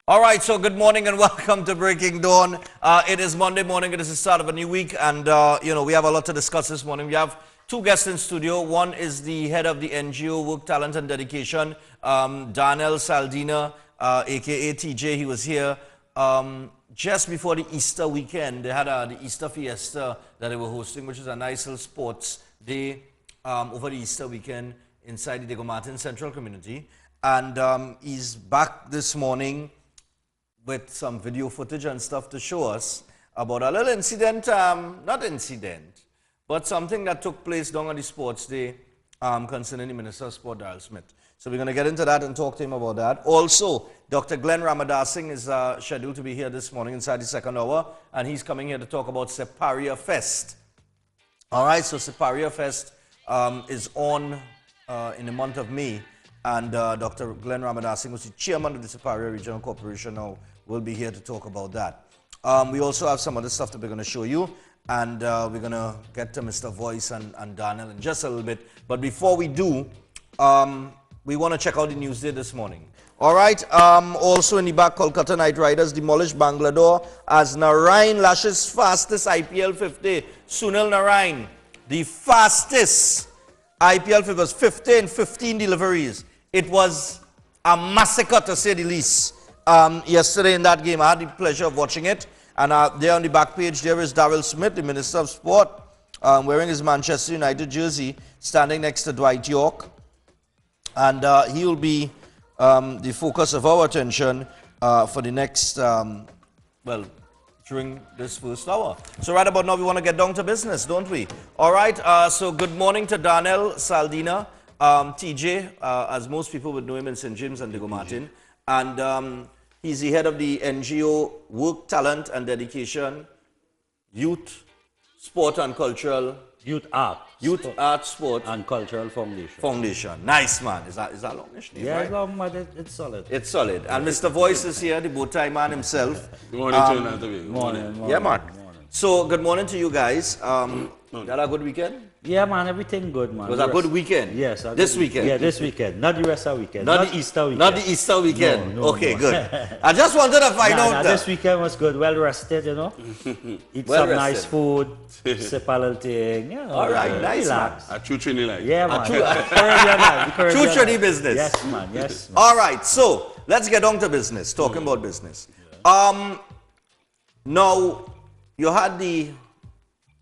All right, so good morning and welcome to Breaking Dawn. It is Monday morning. It is the start of a new week, and we have a lot to discuss this morning. We have two guests in studio. One is the head of the NGO Work, Talent and Dedication, Darnell Saldina, aka TJ. He was here just before the Easter weekend. They had the Easter fiesta that they were hosting, which is a nice little sports day over the Easter weekend inside the Diego Martin Central Community. And he's back this morning with some video footage and stuff to show us about a little incident, not incident, but something that took place down on the sports day concerning the Minister of Sport, Darrell Smith. So we're going to get into that and talk to him about that. Also, Dr. Glenn Ramadasing is scheduled to be here this morning inside the second hour, and he's coming here to talk about Separia Fest. All right, so Separia Fest is on in the month of May, and Dr. Glenn Ramadasing, who's the chairman of the Separia Regional Corporation now, will be here to talk about that. We also have some other stuff that we're going to show you, and we're going to get to Mr. Voice and Daniel in just a little bit. But before we do, we want to check out the news day this morning. All right, also in the back, Kolkata Knight Riders demolish Bangalore as Narayan lashes fastest IPL 50. Sunil Narayan, the fastest IPL 50, was 50 and 15 deliveries. It was a massacre, to say the least. Yesterday in that game, I had the pleasure of watching it. And there on the back page, there is Darrell Smith, the Minister of Sport, wearing his Manchester United jersey, standing next to Dwight York. And he will be the focus of our attention for the next, during this first hour. So right about now, we want to get down to business, don't we? All right, so good morning to Darnell Saldina, TJ, as most people would know him in St. James and Diego Martin. And he's the head of the NGO Work, Talent and Dedication, Youth, Sport and Cultural... Youth Art. Youth Art, Sport and Cultural Foundation. Foundation. Nice, man. Is that longish name, yeah, right? it's long, but it's solid. It's solid. And Mr. Voice is here, the bow-tie man himself. Good morning to you. Morning. Yeah, man. So, good morning to you guys. Had a good weekend? Yeah, man, everything good, man. Was a good weekend? Yes. This weekend? Yeah, this weekend. Not the rest of the weekend. Not the Easter weekend. Not the Easter weekend? No, okay, no. good. I just wanted to find out that. This weekend was good. Well rested, you know. Eat Well some rested. nice food. Sip a little thing. You know, All right, nice, relax. A true Trinidad like. Yeah, man. Caribbean True Trinidad business. Yes, man. Yes, man. All right, so let's get on to business, talking about business. Now, you had the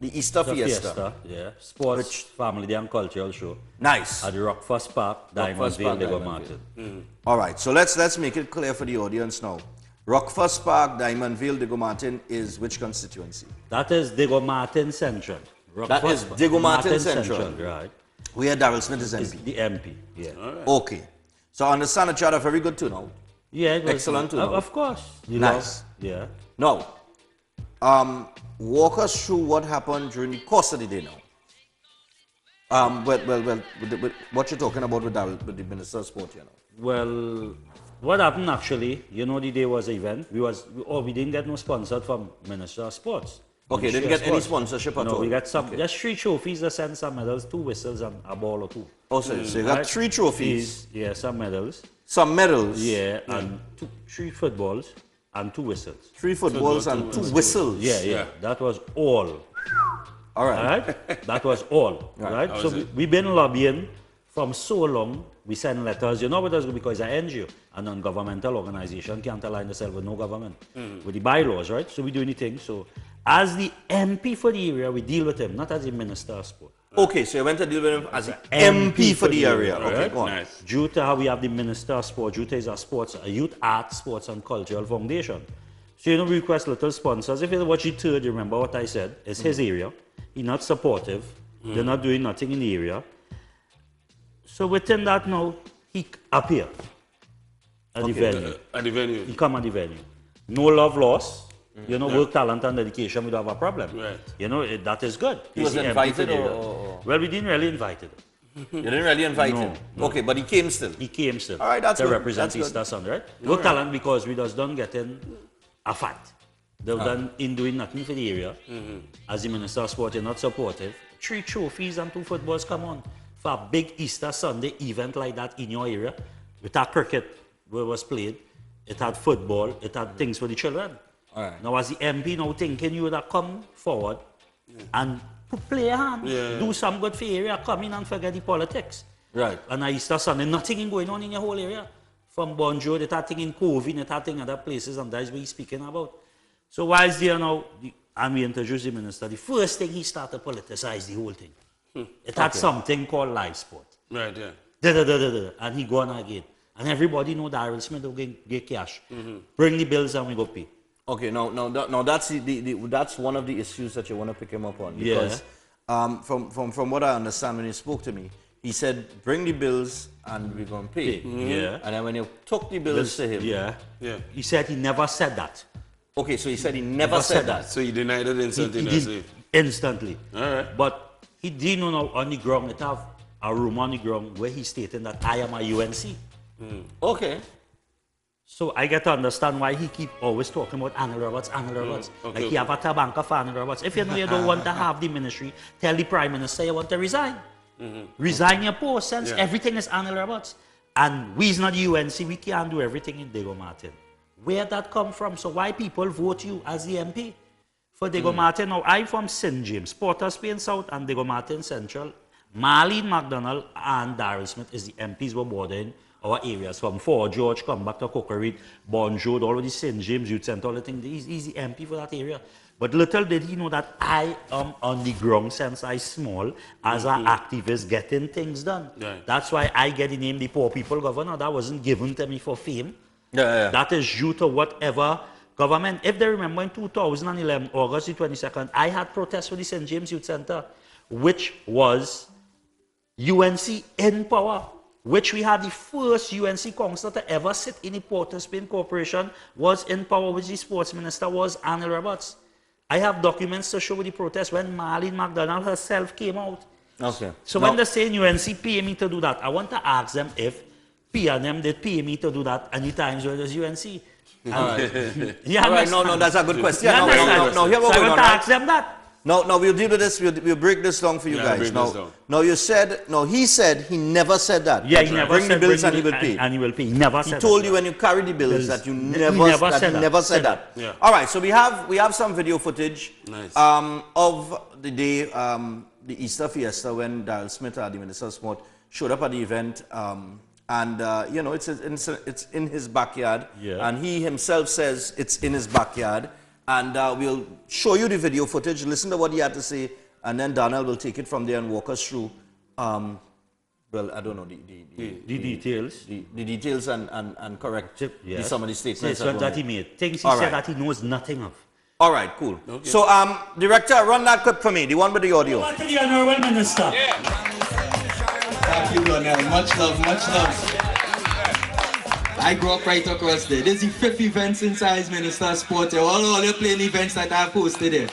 Easter Fiesta. Yeah. Sports, family and cultural show. Nice. At the Rockfast Park, Diamondville, Diego Martin. All right, so let's make it clear for the audience now. Rockfast Park, Diamondville, Diego Martin is which constituency? That is Diego Martin Central. That is Diego Martin Central. Right. Where Darrell Smith is It's MP. the MP, yeah. Right. Okay. So I understand that you had a very good turnout. Yeah, it was Excellent to Of course. Nice. Yeah. Now, walk us through what happened during the course of the day now. With what you're talking about with the Minister of Sport, you know. Well, what happened actually, you know, the day was an event. We didn't get no sponsor from Minister of Sports. Okay, didn't get any sponsorship at all? No, we got some, Okay. just 3 trophies that sent some medals, 2 whistles and a ball or 2. Oh, so you got 3 trophies, Yeah, some medals. some medals, Yeah, and 3 footballs and 2 whistles. 3 footballs and 2 whistles. Yeah. That was all. All right. Right? That was all. Right? So we've been lobbying from so long. We send letters, you know what that's because it's an NGO, a non-governmental organization, can't align themselves with no government, with the bylaws, right? So we do anything. So as the MP for the area, we deal with him, not as the Minister of Sport. Okay, so you went to deal with him as the MP for the area. Okay, right? go on. Nice. Due to how we have the Minister of Sport, due to his a Youth Art, Sports and Cultural Foundation. So, you know, we request little sponsors. If you watch it third, you remember what I said. It's his area. He's not supportive. They're not doing nothing in the area. So within that now, he appear at the venue. At the venue. He come at the venue. No love lost. You know, work, talent and dedication, we don't have a problem. Right. You know, that is good. He was He's the MP invited for the area. or? Well, we didn't really invite him. You didn't really invite No, him? no. Okay, but he came still. He came still. All right, that's to good. represent That's good. Easter Sunday, right? Work talent because we just don't get in a fact. They've done in doing nothing for the area. As the Minister of Sport, you're not supportive. 3 trophies and 2 footballs, come on. For a big Easter Sunday event like that in your area, with our cricket where was played, it had football, it had things for the children. All right. Now, as the MP now thinking you would have come forward and play a hand, do some good for the area, come in and forget the politics. Right. And I Easter Sunday, nothing going on in your whole area. From Bonjour, they had thing in Covey, they had thing in other places, and that's what he's speaking about. So why is there now, and we introduced the minister, the first thing he started to politicize the whole thing. It had something called live sport. Right, yeah. And he gone again. And everybody know Daryl Smith will get cash. Bring the bills and we go pay. Okay, no, that's that's one of the issues that you want to pick him up on. Because from what I understand, when he spoke to me, he said, bring the bills and we're going to pay. Yeah. And then when you took the bills to him. Yeah. He said he never said that. Okay, so he said he never said that. So he denied it instantly. He did instantly. All right. But he didn't know on the ground, it have a room on the ground where he's stating that I am a UNC. Okay. So I get to understand why he keep always talking about Anil Roberts. Okay, Like he have a tabanka for Anil Roberts. If you know you don't want to have the ministry, tell the Prime Minister you want to resign. Resign your post, since everything is Anil Roberts. And we's not UNC, we can't do everything in Diego Martin. Where that come from? So why people vote you as the MP? For Diego Martin, now I'm from St. James, Porter Spain South and Diego Martin Central. Marlene McDonald and Daryl Smith is the MPs who are bordering our areas from Fort George, come back to Cockeritt, Bonjour, all of the St. James Youth Centre, all the things. He's the MP for that area. But little did he know that I am on the ground since I small as an activist getting things done. Right. That's why I get the name the Poor People Governor. That wasn't given to me for fame. Yeah. That is due to whatever government. If they remember in 2011, August the 22nd, I had protests for the St. James Youth Centre, which was UNC in power, which we had the first UNC councillor to ever sit in the Port of Spain Corporation, was in power, which the sports minister was Anil Roberts. I have documents to show the protest when Marlene McDonald herself came out. Okay. So when they say UNC pay me to do that, I want to ask them if P&M did pay me to do that any times when it was UNC. All right. Yeah, All right, no, that's a good question. Yeah, No, here we so I go. want to ask them that. No, we'll deal with this. We'll break this down for you guys. He said he never said that. Yeah, he never bring said the bills and he will pay. And he will pay. He never said He told that. you when you carry the bills that you never said that. Yeah. All right, so we have some video footage of the day, the Easter fiesta, when Daryl Smith, the Minister of Sport, showed up at the event. You know, it's in his backyard. Yeah. And he himself says it's in his backyard. And we'll show you the video footage, listen to what he had to say, and then Donald will take it from there and walk us through, well, I don't know, the details. The details and correct some of the statements that he made. Things he said that he knows nothing of. All right, cool. Okay. So, Director, run that clip for me, the one with the audio. To the Honorable Minister. Yeah. Thank you, Donnell. Much love, much love. I grew up right across there. This is the 5th event since I was Minister of Sport. All the playing events that I've hosted there.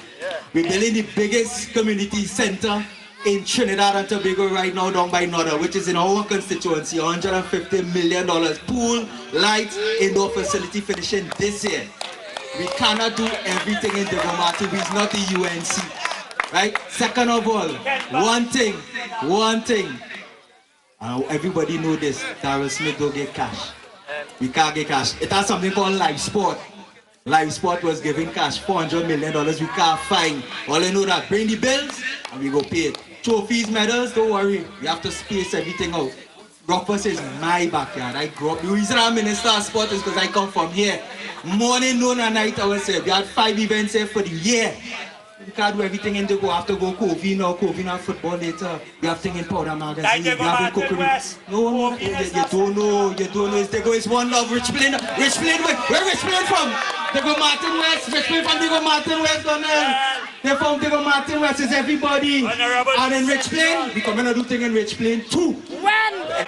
We're building the biggest community center in Trinidad and Tobago right now down by Nodder, which is in our constituency. $150 million. Pool, lights, indoor facility finishing this year. We cannot do everything in Diego Martin. We're not the UNC. Right? Second of all, one thing. Everybody know this. Daryl Smith don't get cash. We can't get cash. It has something called live sport. Live sport was giving cash, $400 million. We can't find. All you know that, bring the bills and we go pay it. Trophies, medals, don't worry. We have to space everything out. Rockford is my backyard. I grew up. The reason I'm Minister of Sport is because I come from here. Morning, noon, and night, I was here. We had 5 events here for the year. We can't do everything in the go. Have to go Covey now football later. We have things in Powder Magazine. We have in cookery. No, you don't know. It's one love. Rich Plain. Where Rich Plain from? Diego Martin West. Rich Plain from Diego Martin West, Donnell. They're from Diego Martin West. Is everybody. And in Rich Plain, we come in and do things in Rich Plain too.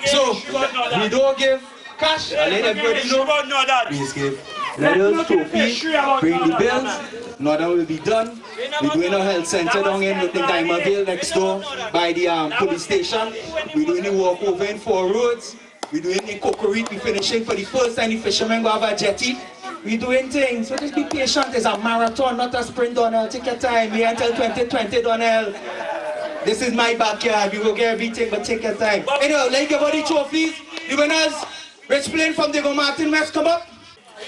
So we don't give cash. I let everybody know. Please give medals, trophy, bring the bills. Nodder will be done. We're doing a health center down in Diamondville next door by the police station. We're doing the walkover in 4 roads. We're doing the Cockeritt. We're finishing for the first time the fishermen go have a jetty. We're doing things. So just be patient. It's a marathon, not a sprint, Donnell. Take your time. Here until 2020, Donnell. This is my backyard. We will get everything, but take your time. Anyway, let's give all the trophies. The winners, Rich Plain from Diego Martin West, come up.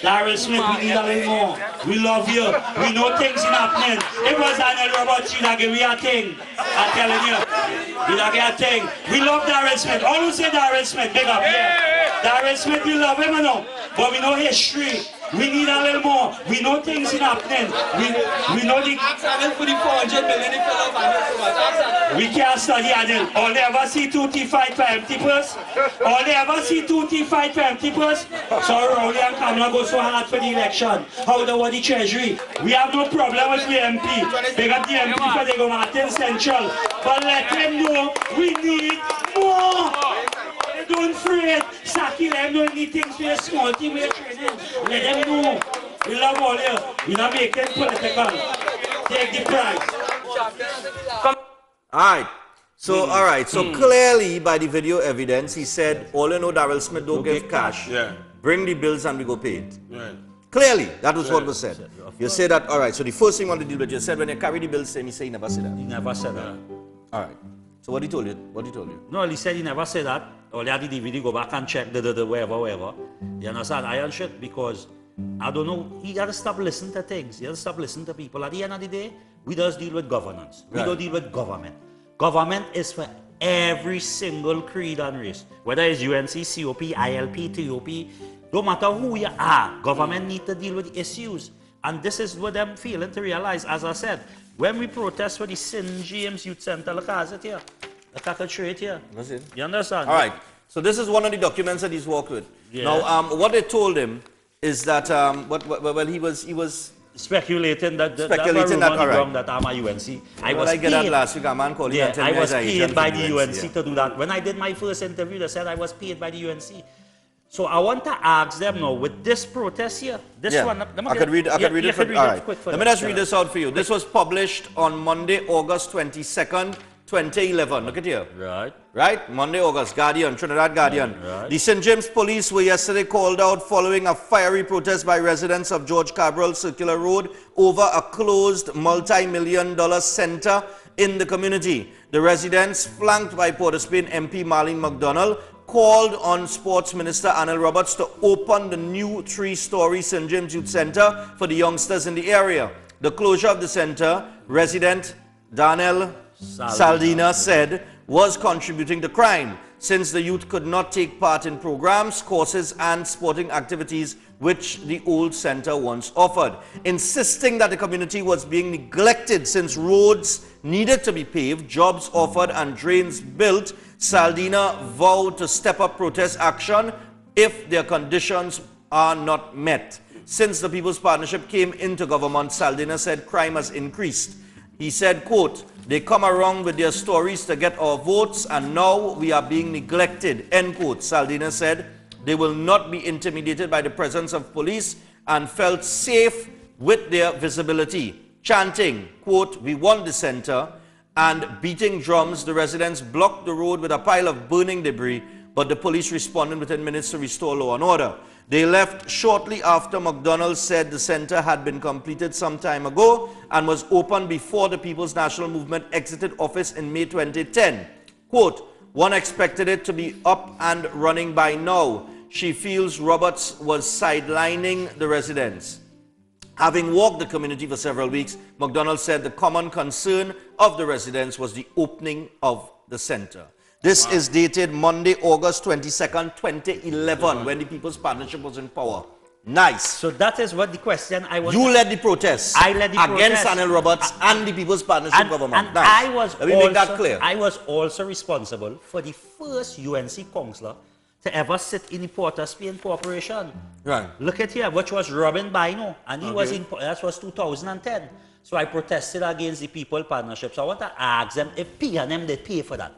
Darrell Smith, we need a little more. We love you. We know things are happening. It was Daniel Roberts, you give me a thing. I'm telling you. You get a thing. We love Darrell Smith. All who say Darrell Smith, big up. Yeah. Darrell Smith, we love him, you know. But we know history. We need a little more. We know things are happening. We know the... For the 400 million, we can't study Anil. All they ever see Tutti fight for empty purse. All they ever see Tutti fight for empty purse. So Rowley and Kamala go so hard for the election. How the treasury? We have no problem with the MP. They got the MP for they go Martin Central. But let them know we need more. Don't fret. Saki them don't need things for a small team we are training. Let them know. We love all you. We're not making political. Take the prize. Alright. So, alright. So, clearly, by the video evidence, he said, all you know, Darrell Smith don't give cash. Yeah. Bring the bills and we go pay it. Right. Clearly, that was what was said. You say that, alright. So, the first thing you want to deal with, you said when you carry the bills, he say he never said that. He never said that. Alright. So, what he told you? What he told you? No, he said he never said that. All you had the DVD, go back and check the wherever. You understand? I and shit because I don't know. You got to stop listening to things. You got to stop listening to people. At the end of the day, we just deal with governance. We don't deal with government. Government is for every single creed and race. Whether it's UNC, COP, ILP, TOP, no matter who you are, government need to deal with issues. And this is what I'm failing to realize. As I said, when we protest for the St. James Youth Center, look at it here. Look at it straight here. That's it. You understand? All right. So this is one of the documents that he's worked with. Yeah. Now, what they told him is that well, he was speculating that speculating that, all right. that I'm a UNC. I well, was I get that last week. A man called you and tell I me was paid by the UNC yeah. to do that. When I did my first interview, they said I was paid by the UNC. So I want to ask them now, with this protest here, this one... I could read it. All right. Let me just read this out for you. This was published on Monday, August 22nd, 2011. Look at here. Right? Monday, August. Guardian, Trinidad Guardian. Right. The St. James police were yesterday called out following a fiery protest by residents of George Cabral Circular Road over a closed multi-million-dollar center in the community. The residents, flanked by Port of Spain MP Marlene McDonald, called on Sports Minister Anil Roberts to open the new 3-story St. James Youth Center for the youngsters in the area. The closure of the center, resident Daniel Saldina said, was contributing to crime, since the youth could not take part in programs, courses and sporting activities which the old center once offered, insisting that the community was being neglected since roads needed to be paved, jobs offered and drains built. Saldina vowed to step up protest action if their conditions are not met. Since the People's Partnership came into government, Saldina said crime has increased. He said, quote, they come around with their stories to get our votes and now we are being neglected, end quote. Saldina said they will not be intimidated by the presence of police and felt safe with their visibility. Chanting, quote, we want the center, and beating drums, the residents blocked the road with a pile of burning debris, but the police responded within minutes to restore law and order. They left shortly after McDonald said the center had been completed some time ago and was opened before the People's National Movement exited office in May 2010. Quote, one expected it to be up and running by now. She feels Roberts was sidelining the residents. Having walked the community for several weeks, McDonald said the common concern of the residents was the opening of the center. This is dated Monday, August 22nd, 2011, when the People's Partnership was in power. Nice. So that is what the question I was... You led the protest. I led the against protest. Anil Roberts and the People's Partnership government. And nice. Let me make that clear. I was also responsible for the first UNC councillor to ever sit in the Port of Spain Corporation. Right. Look at here, which was Robin Bino, and he was in, that was 2010. So I protested against the People Partnership. So I want to ask them if P&M they pay for that.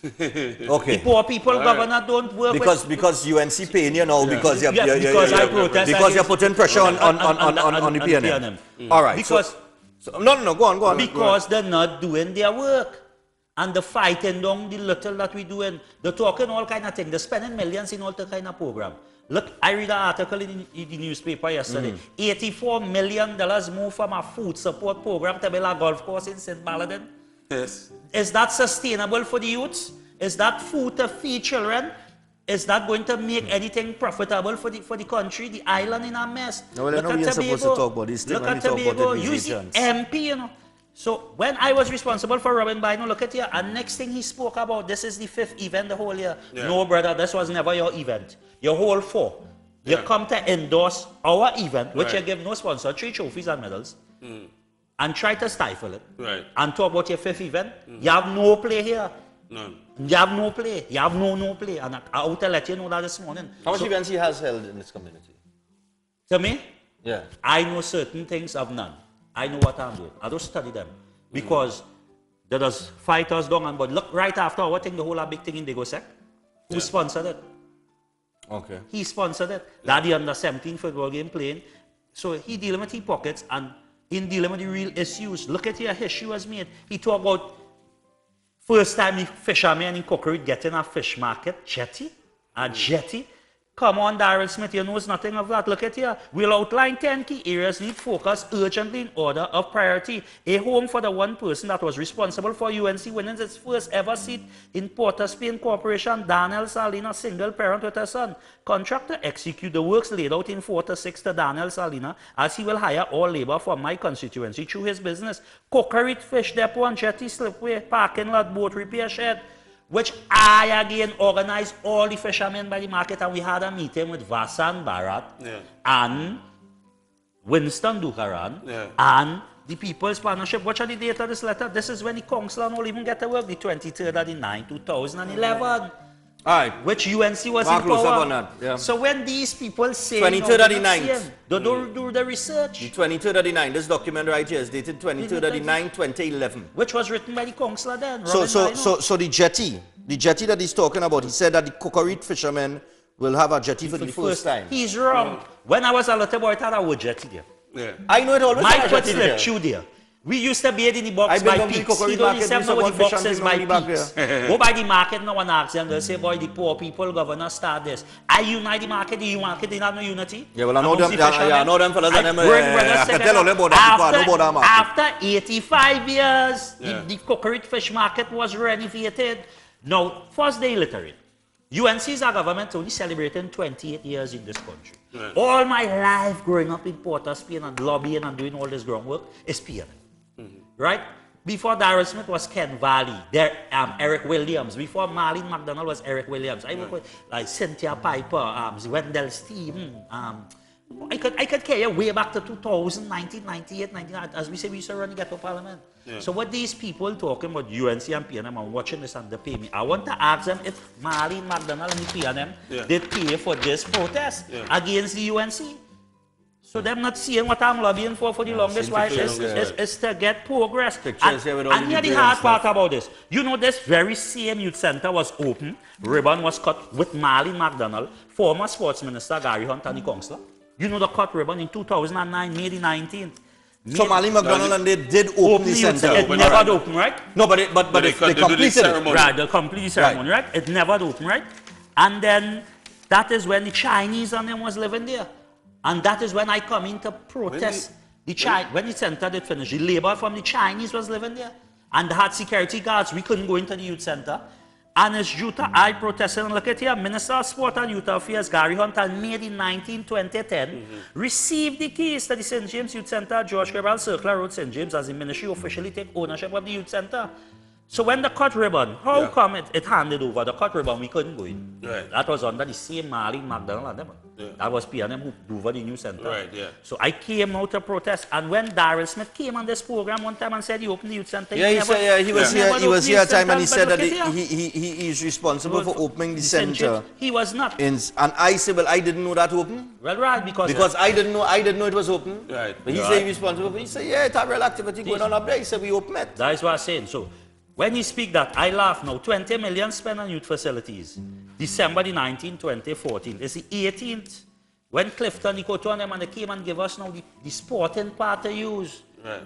Okay. The poor people governor don't work because UNC paying you now because you're because you're putting pressure on the PNM. All right. Because no, go on. Because they're not doing their work. And the fighting down the little that we're doing. They're talking all kind of things. They're spending millions in all the kind of program. Look, I read an article in the newspaper yesterday. $84 million moved from a food support program to build a golf course in St. Baladen. Yes. Is that sustainable for the youths? Is that food to feed children? is that going to make anything profitable for the country, the island in a mess? No, well, we ain't supposed to talk about these things. Look at Tobago, use the MP, you know. So when I was responsible for Robin Biden, look at here, and next thing he spoke about, this is the 5th event the whole year. Yeah. No, brother, this was never your event. Your whole 4. You come to endorse our event, which you give no sponsor, 3 trophies and medals, and try to stifle it. Right. And talk about your 5th event. You have no play here. None. You have no play. You have no play. And I want to let you know that this morning. How much events he has held in this community? To me? Yeah. I know certain things of none. I know what I'm doing. I don't study them. Because there does fighters down and but look right after our thing, the whole big thing in Degosec. Who sponsored it? Okay. He sponsored it. That the under 17 football game playing. So he dealing with his pockets and in dealing with the real issues. Look at your history was made. He talked about first time the fishermen in Cockroach getting a fish market, jetty, a jetty. Come on, Darrell Smith, you know nothing of that. Look at here. We'll outline 10 key areas need focus urgently in order of priority. A home for the one person that was responsible for UNC winning its first ever seat in Port of Spain Corporation, Daniel Salina, single parent with a son. Contractor execute the works laid out in 4 to 6 to Daniel Salina as he will hire all labor from my constituency through his business. Cockroach fish depot and jetty slipway, parking lot, boat repair shed, which I again organized all the fishermen by the market, and we had a meeting with Vasan Bharat and Winston Dukaran and the People's Partnership. Watch the date of this letter. This is when the council will even get to work, the 23rd of the 9th, 2011. All right. Which UNC was Mark in power. On that. Yeah. So when these people say 23rd of the 9th. They don't do the research. The 23rd of the 9th. This document right here is dated 23rd of the 9th, 2011. Which was written by the councillor then. So the jetty that he's talking about, he said that the Cockroach fishermen will have a jetty for the first time. He's wrong. When I was a little boy, I thought I would jetty there. Yeah. I know it always. My foot slipped through there. We used to bathe in the box by peaks. He don't even know what the box is by peaks. Go by the market now and ask them. They'll say, boy, the poor people, governor, start this. I unite the market. The market did not know unity. Yeah, well, I know them. I know them fellas and them. I can tell all about that. After 85 years, the Cockroach fish market was renovated. Now, first they illiterate. UNC is our government only celebrating 28 years in this country. Right. All my life growing up in Port of Spain and lobbying and doing all this groundwork is PNM. Right? Before Darrell Smith was Ken Valley, there Eric Williams. Before Marlene McDonald was Eric Williams. I work with like Cynthia Piper, Wendell Steven. I could carry way back to 2000, 1998, 1999. As we say, we used to run the ghetto parliament. Yeah. So what these people talking about UNC and PNM are watching this and they pay me. I want to ask them if Marlene McDonald and the PNM did pay for this protest against the UNC. So them not seeing what I'm lobbying for the longest while is to get progress. And here the hard part about this. You know this very same youth center was open. Ribbon was cut with Marlene McDonald, former sports minister Gary Hunt and the councillor. You know the cut ribbon in 2009, May the 19th. So Marlene McDonald and they did open the center. It never opened, right? No, but they completed it. Right, they completed the ceremony, right? It never opened, right? And then that is when the Chinese and them was living there. And that is when I come in to protest. When the center did finish, the labor from the Chinese was living there. And they had security guards. We couldn't go into the youth center. And it's due to I protested. And look at here, Minister of Sport and Youth Affairs, Gary Hunt, on May 19, 2010, received the keys to the St. James Youth Center, George Cabral Circular Road, St. James, as the ministry officially take ownership of the youth center. So when the cut ribbon, how come it handed over the cut ribbon, we couldn't go in? Right. That was under the same Marlene McDonald and them. That was PNM who moved over the new center. Right, So I came out to protest, and when Darrell Smith came on this program one time and said he opened the youth center, he was here a time and he said that he is responsible for opening the center. He was not. And I said, well, I didn't know that open. Well, right, because I didn't know it was open. Right. But he said he's responsible. He said, yeah, it's a real activity going on up there. He said we open it. That is what I'm saying. So when you speak that, I laugh now. 20 million spent on youth facilities. December the 19th, 2014. It's the 18th. When Clifton, Ikoto and them, and they came and gave us now the sporting part to use. Right.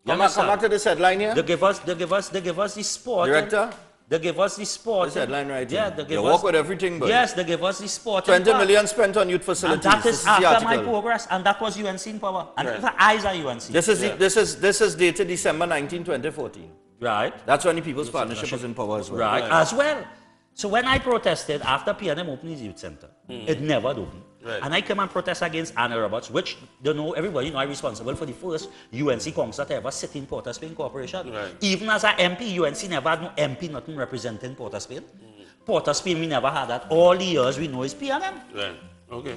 Come back to this headline here. They give us the sport. Director? They give us the sport. This headline right here. Yeah, they work with everything, but yes, they give us the sport. 20 million spent on youth facilities. And that is after my progress, and that was UNC in power. And the eyes are UNC. This is dated December 19, 2014. Right. That's when the People's Partnership was in power as well. Right. As well. So when I protested after PNM opened his youth center, it never opened. Right. And I came and protest against Anna Roberts, which everybody know I'm responsible for the first UNC council to ever sit in Port of Spain Corporation. Right. Even as an MP, UNC never had no MP nothing representing Port of Spain. Port of Spain, we never had that. All the years we know is PNM. Right. Okay.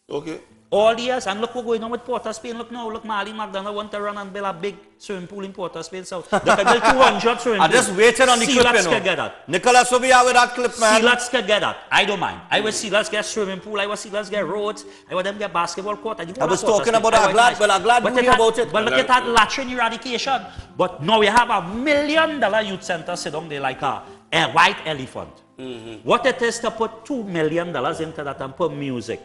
Okay. All the years, and look what's going on with Port of Spain. Look now, look, Marlene McDonald want to run and build a big swimming pool in Port of Spain South. They can build 200 swimming pools. I just waited on the clip, Sealats you can get know. that. Nicholas will be out with that clip, man. Sealats can get that. I don't mind. I was Sealats get swimming pool. I was Sealats get roads. I was them get basketball court. I was talking about that. I'm glad you knew about it. But look at that latrine eradication. But now we have $1 million youth center sit down there like a white elephant. What it is to put $2 million into that and put music.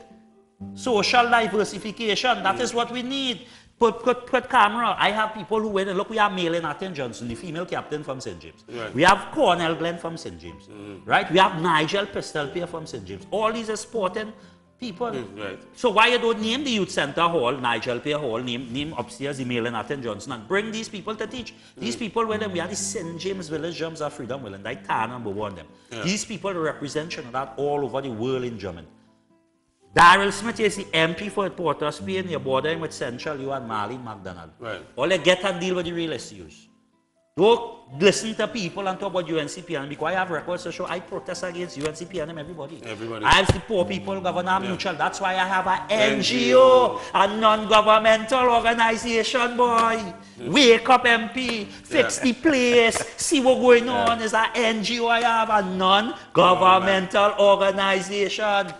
Social diversification, that is what we need. Put camera. I have people who went and look, we have Maylin Atten Johnson, the female captain from St. James. Right. We have Cornell Glenn from St. James. Right? We have Nigel Pistolpier from St. James. All these are sporting people. Right. So why you don't name the youth center hall, Nigel Pier Hall, name upstairs the Maylin Atten Johnson and bring these people to teach. These people with them, we have the St. James Village Drums of Freedom Will and I can number one them. These people represent Trinidad all over the world in Germany. Daryl Smith is the MP for Port of Spain. You're bordering with Central, you and Marlene McDonald. Right. All they get and deal with the real issues. Don't listen to people and talk about UNCPNM because I have records to show I protest against UNCPNM, everybody. I have the poor people, Governor Mutual. That's why I have an NGO, a non-governmental organization, boy. Wake up, MP. Fix the place. See what's going on. It's an NGO. I have a non-governmental organization.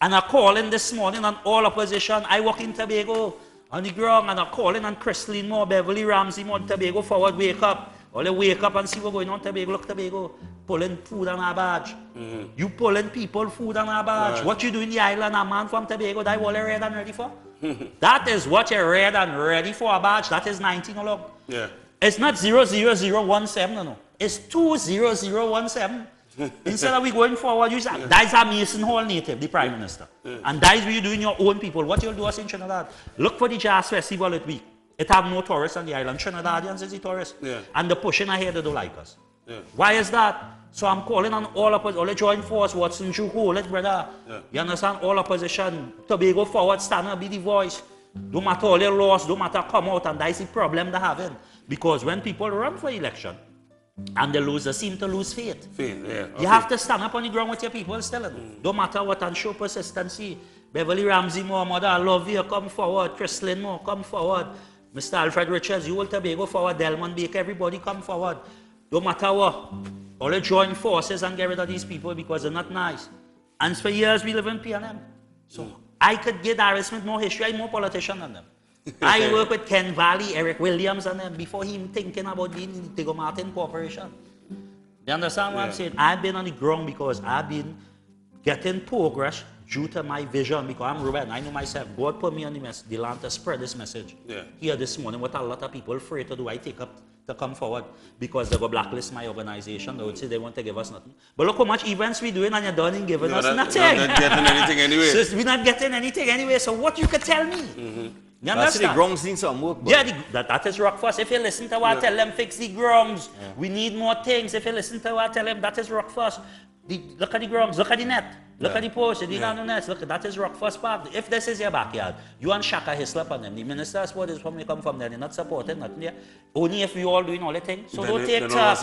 And I'm calling this morning on all opposition. I work in Tobago on the ground and I'm calling on Christine Moore, Beverly Ramsey, Moore, Tobago forward, wake up. All they wake up and see what's going on Tobago. Look, Tobago, pulling food on our badge. You pulling people food on our badge. Right. What you do in the island, a man from Tobago, that all ready and ready for? That is what you're ready and ready for a badge. That is 19 o'clock. Yeah. It's not 00017, no. It's 20017. Instead of we going forward, you say, that is a Mason Hall native, the Prime Minister. And that is what you do in your own people. What you'll do us in Trinidad, look for the Jazz Festival at week. It have no tourists on the island. Trinidadians is the tourists. And the pushing ahead, they don't like us. Why is that? So I'm calling on all opposition, all the joint force, Watson, Drew, hold it, brother. You understand? All opposition, Tobago forward, stand up, be the voice. No matter all your laws, no matter come out, and that is the problem they're having. Because when people run for election, and the losers seem to lose faith. You have to stand up on the ground with your people still. Don't matter what and show persistency. Beverly Ramsey Moore, Mother, I love you, come forward. Chrislyn Moore, come forward. Mr. Alfred Richards, you will Tobago forward. Delmon Baker, everybody come forward. Don't matter what. All the join forces and get rid of these people because they're not nice. And for years we live in PNM. So I could give Daryl Smith more history. I'm more politician than them. I work with Ken Valley, Eric Williams and them before him thinking about being in the Tego Martin Corporation. You understand what I'm saying? I've been on the ground because I've been getting progress due to my vision because I'm Ruben. I know myself. God put me on the land to spread this message. Here this morning, what a lot of people afraid to do, I take up to come forward because they go blacklist my organization. They would say they want to give us nothing. But look how much events we're doing and you're done in giving us nothing. You're not getting anything anyway. So we're not getting anything anyway. So what you could tell me? You understand? The grounds need some work. Yeah, that is rock first. If you listen to what I tell them, fix the grounds. We need more things. If you listen to what I tell them, that is rock first. Look at the grounds, look at the net, look at the post, the nets, look, that is rock first park. If this is your backyard, you and Shaka Hislop on them. The minister of sport is from you come from there, they're not supporting nothing there. Only if you all doing all the things. So don't take talk.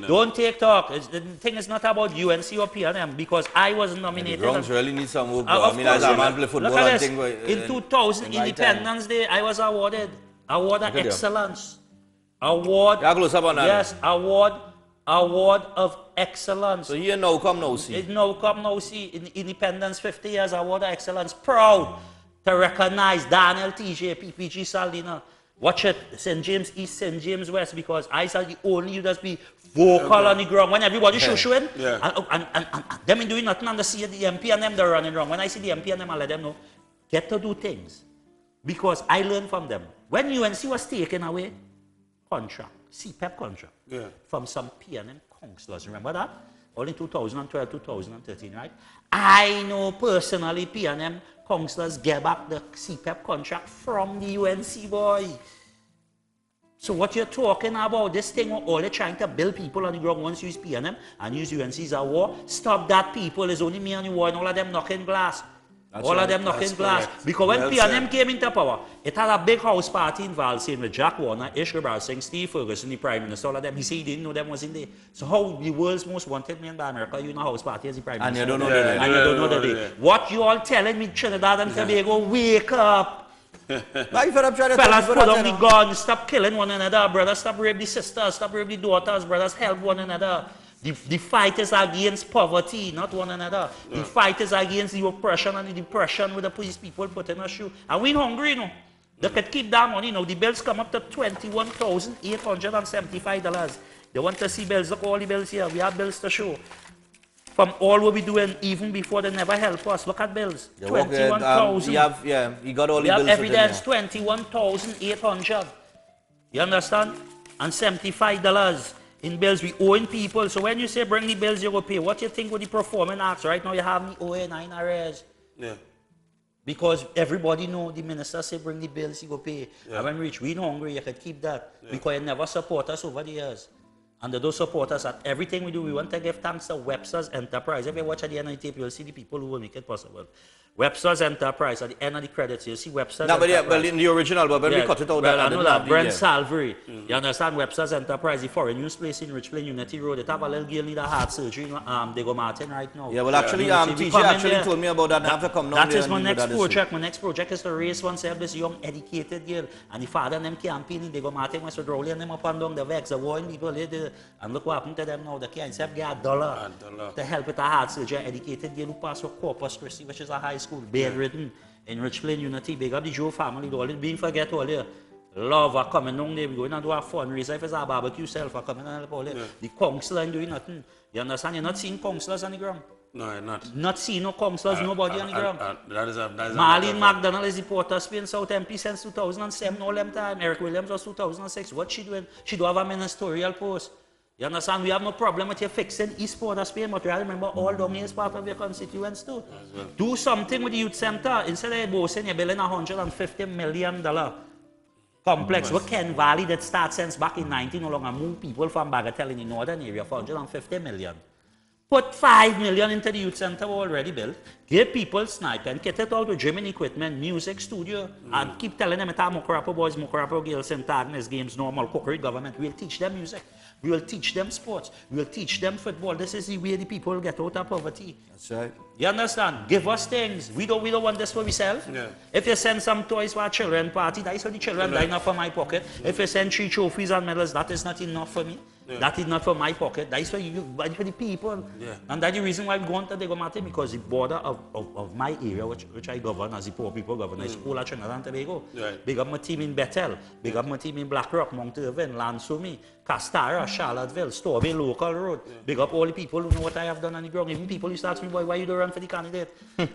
Don't take talk. The thing is not about UNC or PNM because I was nominated. The grounds really need some work. I mean, as a man play football, look at this. In 2000, Independence Day, I was awarded Award of Excellence. Award. Yes, Award of Excellence. So here now come now see. It now come now see. In Independence 50 years Award of Excellence. Proud to recognize Daniel TJ, PPG Saldina. Watch it, St. James East, St. James West, because I saw the only you just be vocal on the ground. When everybody showing, and them doing nothing and they see the MP and them they're running wrong. When I see the MP and them, I let them know, get to do things. Because I learned from them. When UNC was taken away, contract. CPEP contract from some PNM councillors. Remember that? All in 2012, 2013, right? I know personally PNM councillors get back the CPEP contract from the UNC boy. So what you're talking about, this thing, all they're trying to build people on the ground once you use PNM and use UNC's a war, stop that people. It's only me and you and all of them knocking glass. All of them knocking glass. Correct. Because when Well PNM said. came into power, it had a big house party in Valsane with Jack Warner, Ishmael Singh, Steve Ferguson, the Prime Minister, all of them. He said he didn't know them was in there. So how the world's most wanted man by America, you know house party as the Prime Minister. And you don't know Yeah, the And you don't know the day. What you all telling me, Trinidad and Tobago, wake up. Why you fed up trying to Fellas, tell put people down that, the gun, stop killing one another, brothers, stop rape the sisters, stop rape the daughters, brothers, help one another. The fight is against poverty, not one another. The fight is against the oppression and the depression with the police people put in a shoe. And we hungry, you know. They could keep that money, you know. The bills come up to $21,875. They want to see bills. Look all the bills here. We have bills to show. From all what we doing, even before they never help us. Look at bills. They walk in, 21,000. you got all We the have bills evidence, within 21,800. You understand? And $75 in bills we owing people. So when you say bring the bills, you go pay. What you think with the performing arts? Right now you have me owing 9 arrears. Yeah. Because everybody know the minister say bring the bills, you go pay. Yeah. And when rich, we hungry, you could keep that. Because you never support us over the years. And they don't support us at everything we do. We want to give thanks to Webster's Enterprise. If you watch at the end of the tape, you'll see the people who will make it possible. Webster's Enterprise, at the end of the credits, you'll see Webster's No, but yeah, Enterprise. well, in the original, but when we cut it out, well, I that know didn't that. have the- Brent yeah. Salvery. You understand? Webster's Enterprise, the foreign news place in Rich Plain Unity Road. They have a little girl need a heart surgery in Diego Martin right now. Yeah, well, actually, You know, see, we TJ come in actually there. told me about that. I have to come down That there is and my deal with next that issue. project. My next project is to raise oneself this young, educated girl. And the father and them campaigning, they go Martin West with rolling them up and down the vex, the warring people. And look what happened to them now. They can't get $1 $1 to help with a heart surgery. Educated girl who passed for Corpus Christi, which is a high school, bedridden in Rich Plain Unity. Big up the Joe family. All it being forget all there. Love are coming down there. We going to do a fundraiser. If it's a barbecue self, are coming and help all there. The counselor ain't doing nothing. You understand? You're not seeing counselors on the ground. No, I'm not. Not seeing no counselors, nobody on the ground. That is a Marlene McDonald is the Port of Spain South MP since 2007, all them time. Eric Williams was 2006. What's she doing? She do have a ministerial post. You understand? We have no problem with you fixing East Port of Spain, but you have to remember all down here is part of your constituents too. well. Do something with the youth center. Instead of boasting, you're building $150 million complex. What Ken Valley that started since back in 19 no longer move people from Bagatelle in the northern area for $150 million. Put $5 million into the youth center already built. Give people sniping, get it all to gym and equipment, music studio, and keep telling them it's Mokarapo boys, Mokarapo girls, Syntagness games, normal cookery government. We'll teach them music. We will teach them sports. We will teach them football. This is the way the people get out of poverty. That's right. You understand? Give us things. We don't want this for ourselves. Yeah. If you send some toys for a children party, that is for the children, that is not for my pocket. If you send 3 trophies and medals, that is not enough for me. Yeah. That is not for my pocket. That is for you, but for the people. Yeah. And that's the reason why we go on to Diego Martin, because the border of my area, which I govern as the poor people governor, is all of Trinidad and Tobago. Right. Big up my team in Bethel. Big up my team in Black Rock, Mount Irvin, Lansumi, Castara, Charlottesville, Storby, Local Road. Big up all the people who know what I have done on the ground. Even people who start me, boy, why you don't run for the candidate?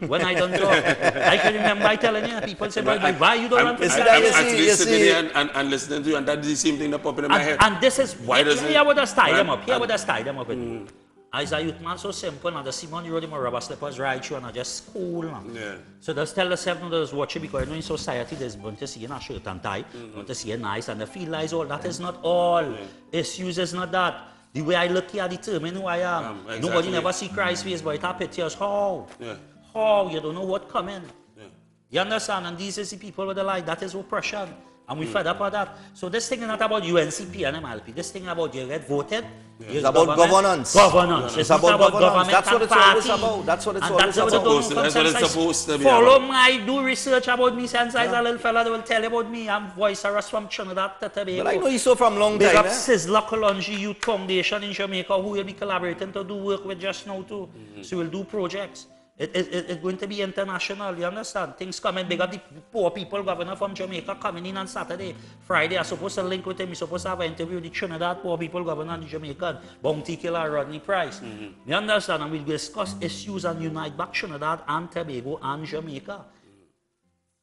When I done job. I can remember I telling you, people say, boy, why you don't run for the I'm candidate? actually you sitting see- here and listening to you, and that's the same thing that popping in my head. And this is Why doesn't here would have tied them right? up. Here would have tied them up with as a youth man, so simple. And the Simon you rode him a rubber slippers right through and I just cool. Man. Yeah. So just tell yourself, no, just watch it, because I know in society there's going to see in a shirt and tie, want to see it nice, and the feel lies all. That is not all. Issues is not that. The way I look here determine who I am. Exactly. Nobody never see Christ's face, but it a pictures. How? Yeah. How? You don't know what coming. Yeah. You understand? And these is the people with the lie. That is oppression. And we fed up with that. So this thing is not about UNCP and MLP. This thing about you get voted. It's about governance. Governance. It's not about governance. government That's what and it's always party. about. That's what it's And always that's what they about. don't That's know what it's sometimes. supposed to be Follow about. my, do research about me since I was a little fella. They will tell you about me. I'm voice arrest from Trinidad Tobago. But I know you saw from long Big time. up Eh? Sizzler Kalonji Youth Foundation in Jamaica, who will be collaborating to do work with just now too. So we'll do projects. It's going to be international, you understand? Things coming. Big up the poor people governor from Jamaica coming in on Saturday. Friday, I'm supposed to link with him. We're supposed to have an interview with the Trinidad poor people governor in Jamaica, Bounty Killer Rodney Price. You understand? And we'll discuss issues and unite back Trinidad and Tobago and Jamaica.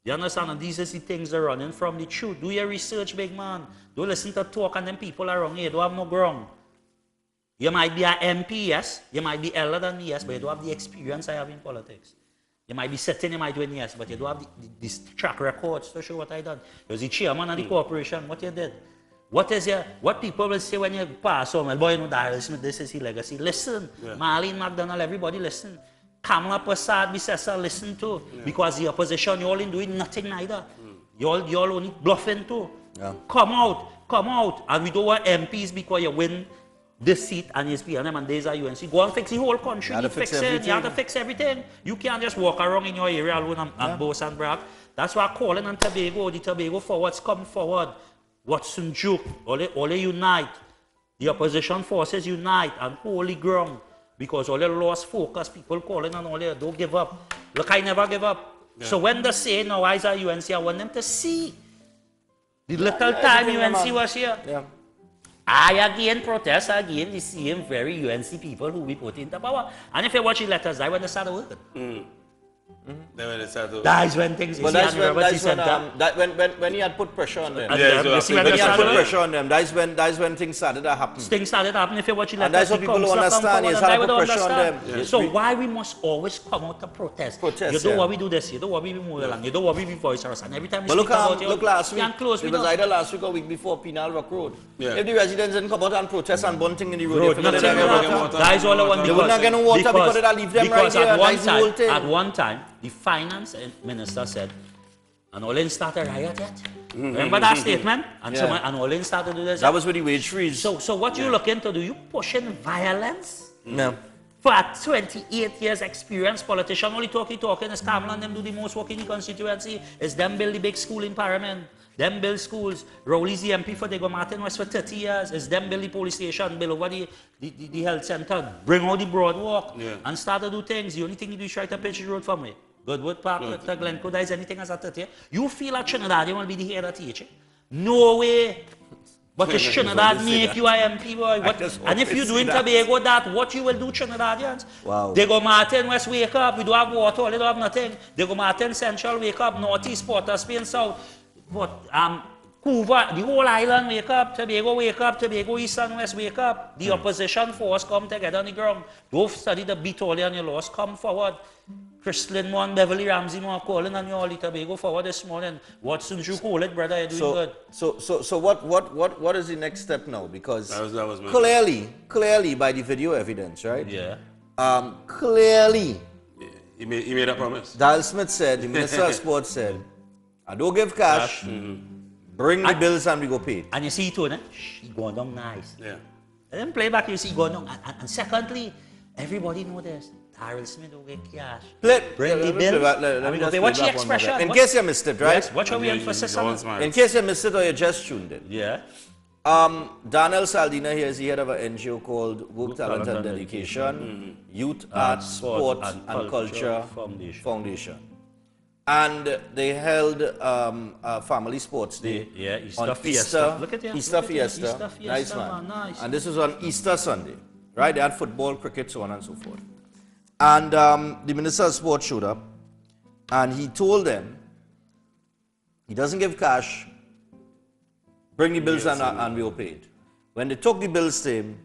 You understand? And these are the things that are running from the truth. Do your research, big man. Don't listen to talk and then people are wrong here. Don't have no ground. You might be an MP, yes. You might be elder than me, yes, but you don't have the experience I have in politics. You might be sitting, you might win, yes, but you don't have this track records to show what I done. You was the chairman of the corporation, what you did. What people will say when you pass on, well, boy, you know, Daryl Smith, this is his legacy. Listen, Marlene McDonald, everybody listen. Kamala Prasad, Bissessa, listen to. Because the opposition, you all ain't doing nothing neither. You all only bluffing too. Yeah. Come out. And we don't want MPs because you win this seat and you speak on them and there's a UNC. Go and fix the whole country. You have to fix everything. You can't just walk around in your area alone and boast and brag. That's why I'm calling on Tobago, the Tobago forwards come forward. Watson Juke, all unite. The opposition forces unite and holy ground. Because all the lost focus, people calling on all don't give up. Look, I never give up. Yeah. So when they say now why is a UNC, I want them to see the little time UNC was here. Yeah. I again protest again the same very UNC people who we put into power. And if you watch the letters, I when they start working. That is when things. But that's when he had put pressure on them. When he had put pressure on them, that's when things started to happen. Things started happening if you watch the letters. And that's what people don't understand. He had to put pressure on them. Yes. So why we must always come out to protest? You don't want we do this. You don't want we move along. You don't want we voice us. And every time we speak about you, look last week. It was either last week or week before Penal Rock Road. If the residents didn't come out and protest and burn things in the road, that is all I want. They would not get no water because they leave them right here. At one time, the finance minister said, and Olin started a riot yet. Remember that statement? And Olin started to do this. That was with the wage freeze. So what you looking to do? You pushing violence? No. For a 28 years experience, politician only talking, is Kamala and them do the most work in the constituency. It's them build the big school in Parliament. Them build schools. Rowley's the MP for Diego Martin West for 30 years. It's them build the police station, build over the health center, bring out the broadwalk, and start to do things. The only thing you do is try to pitch the road for me. Goodwood Park, to Glencoe, there is anything as a 30. You feel like Trinidad, you will be the head of teacher? No way. But the Trinidad make you a MP, boy. And if you do in Tobago that, what you will do, Trinidadians? Wow. Diego Martin West, wake up. We don't have water, they don't have nothing. Diego Martin Central, wake up. Northeast, Port of Spain, South. But Cuba, the whole island, wake up. Tobago, East and West, wake up. The opposition force come together on the ground. Go study the beat all on your laws, come forward. Christlyn Mon, Beverly Ramsey Mon, calling on you all the Tobago forward this morning. Watson, you call it, brother, you're doing good. So what is the next step now? Because that was clearly by the video evidence, right? Yeah. Clearly. He made a promise. Daryl Smith said, the Minister of Sports said, I don't give cash, bring the bills and we go pay. And you see too, he going down nice. Yeah. And then play back, you see going down. And secondly, everybody know this. Daryl Smith will get cash. Bring the bill. Let me just play watch the back expression. in case you missed it, right? Yes, watch how we emphasis on it. In case you missed it or you just tuned in. Yeah. Daniel Saldina here is the head of an NGO called Work, Talent and Dedication, Youth, Arts, Sport and Culture Foundation. And they held a family sports day on Easter. Look at that. Easter Fiesta. Nice, man. Nice. And this was on Easter Sunday, right? They had football, cricket, so on and so forth. And the Minister of Sport showed up, and he told them he doesn't give cash, bring the bills and we'll pay it. When they took the bills to him,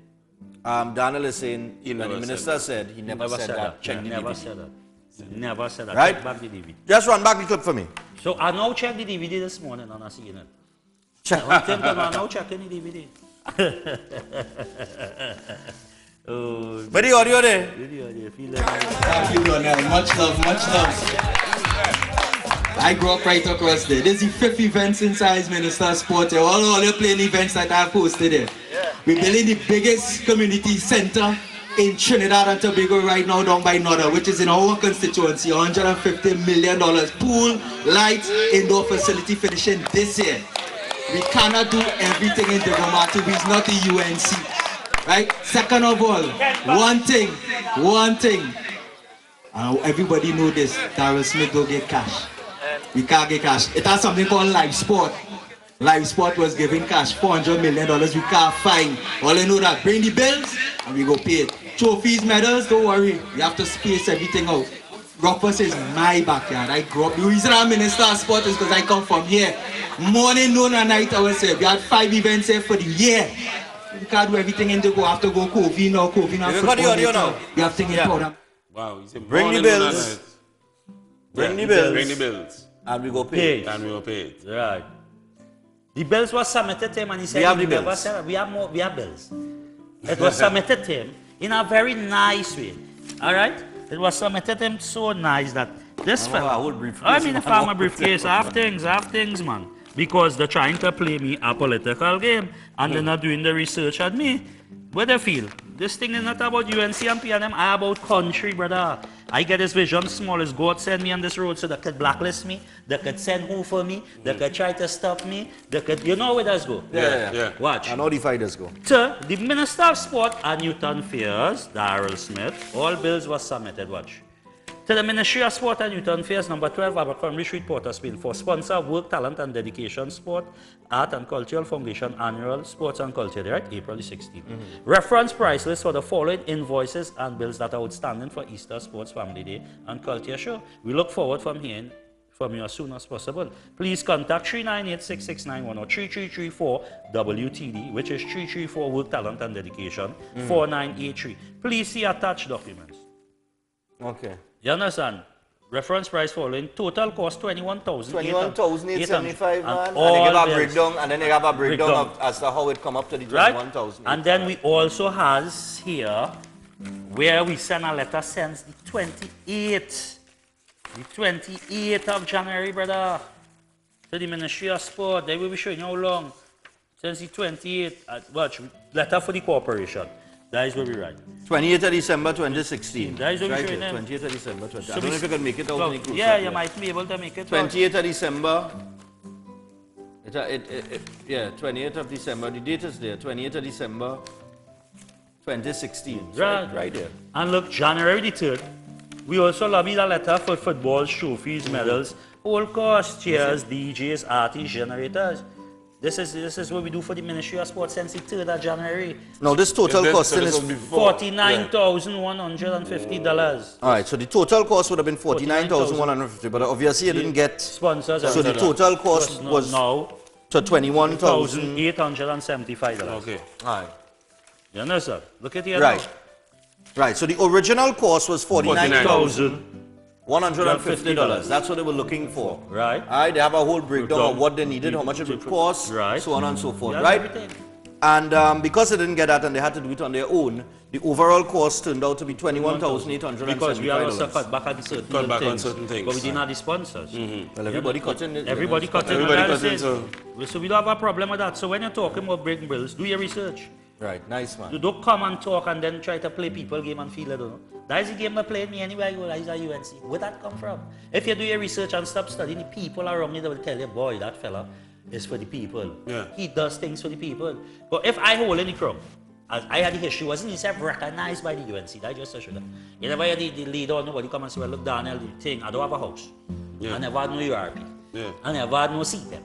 Daniel is saying that the minister said he never said that. Check the DVD. Never said that. Right? Check back the DVD. Just run back the clip for me. So I now check the DVD this morning and I see it. I now checking the DVD. Where the audio there? Thank you, Lionel. Much love, much love. I grew up right across there. This is the 5th event since I was Minister of Sport. All the playing events that I've hosted there. We're building the biggest community center in Trinidad and Tobago right now down by Nodder, which is in our constituency. $150 million. Pool, lights, indoor facility finishing this year. We cannot do everything in Devomatu. It's not the UNC. Right? Second of all, one thing. Everybody know this. Daryl Smith don't get cash. We can't get cash. It has something called live sport. Live sport was giving cash, $400 million. We can't find. All I know that bring the bills and we go pay it. Trophies, medals, don't worry. We have to space everything out. Rockford is my backyard. I grew up. The reason I'm Minister of Sport is because I come from here. Morning, noon, and night I was here. We had 5 events here for the year. We can't do everything in the go. Have to go COVID now. COVID now. We have things in program. Wow. He said, bring the bills. Bring the bills. And we go pay. And we will pay it. Right. The bills was submitted to him and he said We have he the never bills. said it. We have bills. It was submitted to him in a very nice way. All right? It was submitted to him so nice that this I fella... would briefcase, I mean, man. if I'm a briefcase, I have things, man. Because they're trying to play me a political game and they're not doing the research at me. What do you feel? This thing is not about UNC and PNM, I about country, brother. I get this vision small as God send me on this road so they could blacklist me, they could send who for me, they could try to stop me, they could, you know where does go? Yeah. Watch. And how the fighters go. To the Minister of Sport and Newton Fairs, Darrell Smith, all bills were submitted, watch. To the Ministry of Sport and Youth Affairs, number 12, Abercrombie Street, Port of Spain, for sponsor Work, Talent and Dedication Sport, Art and Cultural Foundation Annual Sports and Culture, right? April the 16th. Reference price list for the following invoices and bills that are outstanding for Easter Sports Family Day and Culture Show. We look forward from hearing from you as soon as possible. Please contact 398-6691 or 3334-WTD, which is 334 Work, Talent and Dedication, 4983. Please see attached documents. Okay. You understand? Reference price following. Total cost 21,875. 21,875, man. And all they give a bills. breakdown, and then they have a breakdown Breakdown. of, as to how it come up to the Right? 21,000. And then we also has here where we send a letter since the 28th. The 28th of January, brother. To the Ministry of Sport. They will be showing you how long. Since the 28th. Watch. Letter for the corporation. That is where we write. 28th of December 2016. That is what right we're here, showing them. 28th of December 2016. So I don't know if you can make it out. in the cruise yeah, shop you here. might be able to make it. 28th of December. Yeah, 28th of December. The date is there. 28th of December 2016. It's right there. And look, January the 3rd, we also lobbied a letter for footballs, trophies, medals, whole cost, chairs, DJs, artists, generators. This is what we do for the Ministry of Sport since the 3rd of January. Now this total costing is $49,150. all right. So the total cost would have been 49,150, but obviously you didn't get Sponsors. So the total cost was now to 21,000. $875. Okay. All right. You understand? Look at here. Right. Right. So the original cost was $49,150. That's what they were looking for. Right. All right. They have a whole breakdown of what they needed, how much it would cost, right. so on and so forth. Yeah, Right. everything. And because they didn't get that and they had to do it on their own, the overall cost turned out to be $21,875. Because we are also cut back on certain Cut back on things. certain things. But we didn't have the sponsors. Well, everybody cut in. Everybody cut in. Everybody That's cut in, it. so- So we don't have a problem with that. So when you're talking about breaking bills, do your research. Right. Nice, You man. don't come and talk and then try to play people game and feel it. Don't know. That is the game that played me anywhere I go. That is a UNC. Where that come from? If you do your research and stop studying the people around you, they will tell you, boy, that fella is for the people. Yeah. He does things for the people. But if I hold any crown, as I had the history, wasn't himself recognized by the UNC? That just show that. You never had the leader or nobody come and say, well, look, Daniel, the thing, I don't have a house. Yeah. I never had no URP. Yeah. I never had no seat them.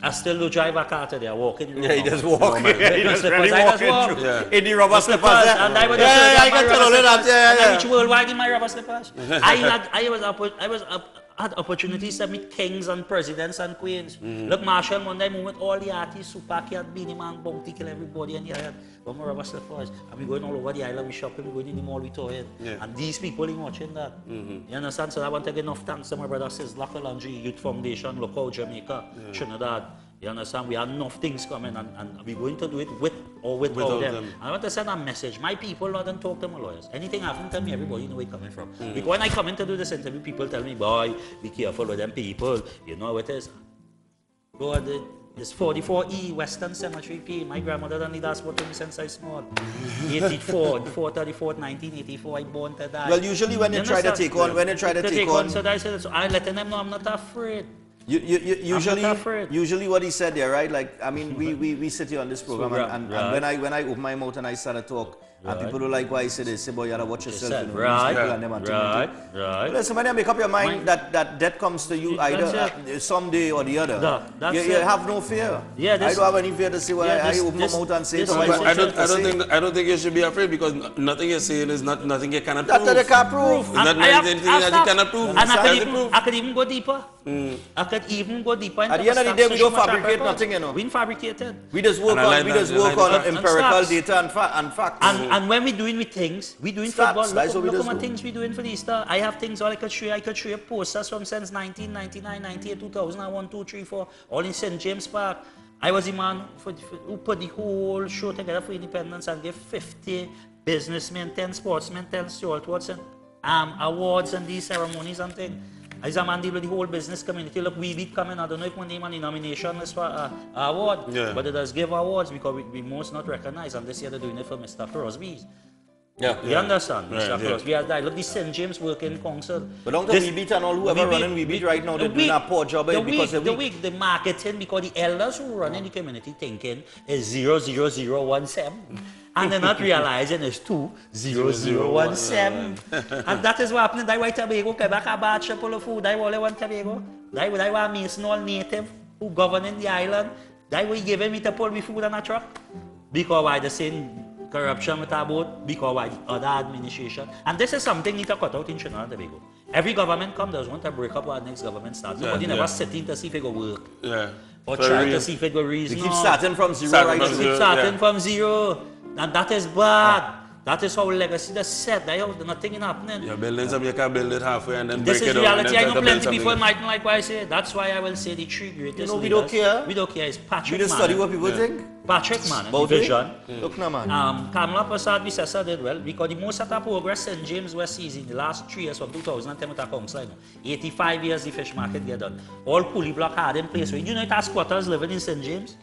I still do drive a car today. I walk in. Yeah, he just walk. He just really walking through. Yeah. In the rubber slippers. And I was Yeah, I can tell all of that. I Yeah, reach worldwide in my rubber slippers. I had opportunities to meet kings and presidents and queens. Look, Marshall Monday movement, all the artists, Super Cat, Beanie Man, Bounty, kill everybody, and yeah, but my rubber slippers. And we going all over the island, we shopping, we going in the mall, we toying. Yeah. And these people ain't watching that. You understand? So I want to give enough thanks to my brother, says Local Laundry, Youth Foundation, Lookout Jamaica, Trinidad. You understand? We have enough things coming and we're going to do it with or without them. I want to send a message. My people not don't talk to my lawyers. Anything happen to me, everybody know where it's coming from. Because when I come in to do this interview, people tell me, boy, be careful with them people. You know what it is? God, it's 44E, Western Cemetery P. My grandmother done need that to me since I was small. 84, 1984, I born to die. Well, usually when you try to take on, So I said, so I letting them know I'm not afraid. Usually what he said there, right? Like, I mean, we sit here on this program, and when I open my mouth and I start to talk, and people don't like why I say this, say, boy, you gotta watch yourself. You know, these people and them and right. Listen, when you make up your mind that death comes to you either someday or the other, you have no fear. Yeah, I don't have any fear to say, well, I open my mouth and say it. I don't think you should be afraid because nothing you're saying is nothing you cannot prove. That they can't prove. It's not anything that you cannot prove. And I could even go deeper. I could even go deeper into At the end of the day, we don't fabricate nothing, you know. We didn't fabricate it. We just work And I on, like we that, just I work like on that. empirical And data and facts. And when we doing with things, we doing Stats, football. that's what we Look just how do. many things we doing for the Easter. I have things all I could show you. I could show you posters from since 1999, 98, 2001, 2, 3, 4, all in St. James Park. I was the man who put the whole show together for independence and gave 50 businessmen, 10 sportsmen, 10 stewards, and awards and these ceremonies and things. I was a man deal with the whole business community. Look, we beat coming. I don't know if one name on the nomination is for an award, but it does give awards because we most not recognized. And this year they're doing it for Mr. Crosby's. You understand, Mr. Crosby has died. Look, the St. James Working Council. But don't we beat and all whoever running we beat right now, they're doing a poor job because they're weak. The marketing, because the elders who run in the community thinking is 00017. And they're not realizing it's 20017. And that is what happened. That's why Tobago, Quebec, a bad full of food. That's why they want Tobago. That's why Mason all native who govern in the island. That's why giving me to pull me food on a truck. Because why the same corruption with our boat, because why the other administration. And this is something need to cut out in Trinidad and Tobago. Every government comes does want to break up what next government starts. Nobody never sitting to see if it go work. Or try to see if it go reasonable. They keep starting from zero From zero. And that is bad. That is how legacy is set. Nothing is happening. You're building something, you can build it halfway and then this break is it reality. up. I know plenty people mightn't like what I say. That's why I will say the three greatest we don't care. We don't care. It's Patrick We just Mann. study what people think. Patrick Mann, About Vision. Look now, man. Kamala Prasad Visesa did well because the most of the progress St. James West sees in the last 3 years from 2010 with the council. 85 years the fish market get done. All coolie block had in place. You know it has squatters living in St. James?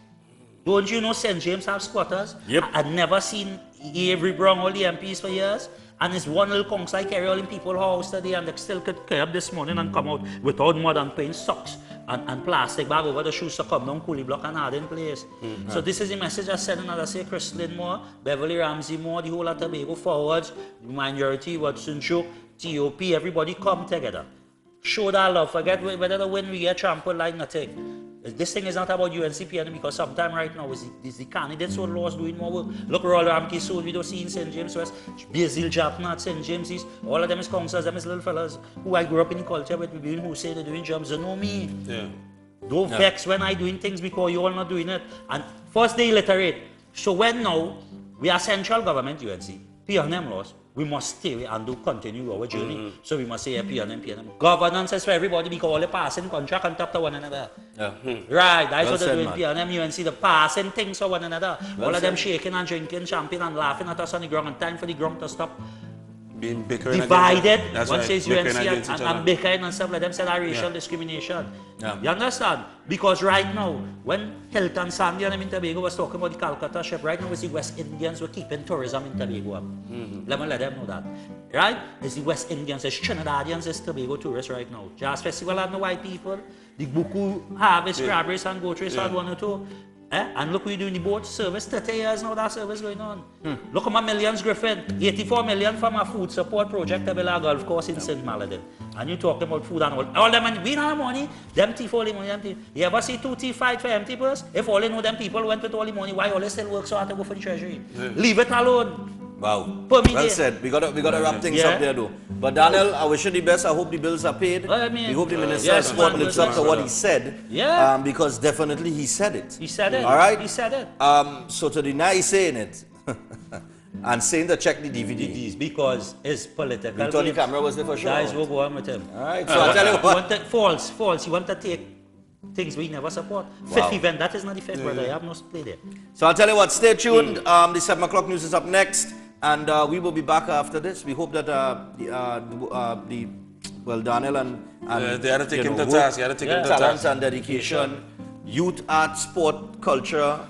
Don't you know St. James have squatters? Yep. I've never seen Avery Brown, all the MPs for years. And it's one little council I carry all in people's house today and they still could carry up this morning and come out without mud and paint socks and plastic bag over the shoes to come down coolie block and hard in place. So this is the message I send another say Chris Moore, Beverly Ramsey Moore, the whole of Tobago forwards, the minority, Watson Chook, TOP, everybody come together. Show that love, forget whether the win we get trampled like nothing. This thing is not about UNCPN because sometime right now is the candidates who are lost doing more work. Look, Royal Ramkey soon we don't see in St. James West, Basil Japna at St. James East, all of them is councillors, them is little fellas who I grew up in the culture with, who say they're doing jobs, they know me. Don't vex when I doing things because you all not doing it. And first they illiterate. So when now we are central government UNC, P&M laws, we must stay and do continue our journey. So we must say P&M. Governance is for everybody because all the passing contract and talk to one another. Right, that's what they're doing. P&M, UNC, the passing things for one another. All of them shaking and drinking champagne and laughing at us on the ground and time for the ground to stop. Being bickering divided. That's One right. says Bickering UNC and bickering and stuff like them said racial discrimination. You understand? Because right now, when Hilton Sandy and in Tobago was talking about the Calcutta ship, right now it's the West Indians were keeping tourism in Tobago up. Let me let them know that. Right? It's the West Indians, it's Trinidadians, it's Tobago tourists right now. Jazz Festival had no white people. The Buku harvest crabberies and goat race had 1 or 2. And look, we're doing the boat service, 30 years now that service going on. Look at my millions, Griffin. 84 million for my food support project to build a golf course in St. Maladin. And you talking about food and all them money. We don't have money. Them thief all the money, them thief. You ever see 2 thief fight for empty purse? If all they know them people went with all the money, why all they still work so hard to go for the treasury? Leave it alone. Wow. Well said. We gotta wrap things up there though. But Daniel, I wish you the best. I hope the bills are paid. We hope the Minister of Sport lives up to what he said. Because definitely he said it. He said it. All right? He said it. So to deny saying it and saying to check the DVDs because it's political. You thought the camera was there for sure. Guys will go on with him. All right. So I'll tell you what. False. You want to take things we never support. Fifth event, that is not the fifth, brother. I have no play there. So I'll tell you what, stay tuned. The 7 o'clock news is up next. And we will be back after this. We hope that Daniel and they had to take him to task. They had to take him to talents task. and dedication, youth, art, sport, Cultural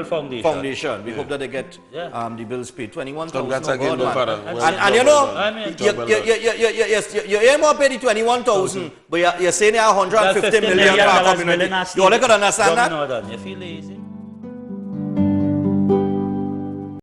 Foundation. We hope that they get the bills paid. 21,000. Congrats again, and you know, you aim to pay the 21,000, but you're saying you have 150 million. You only could understand that? You feel lazy?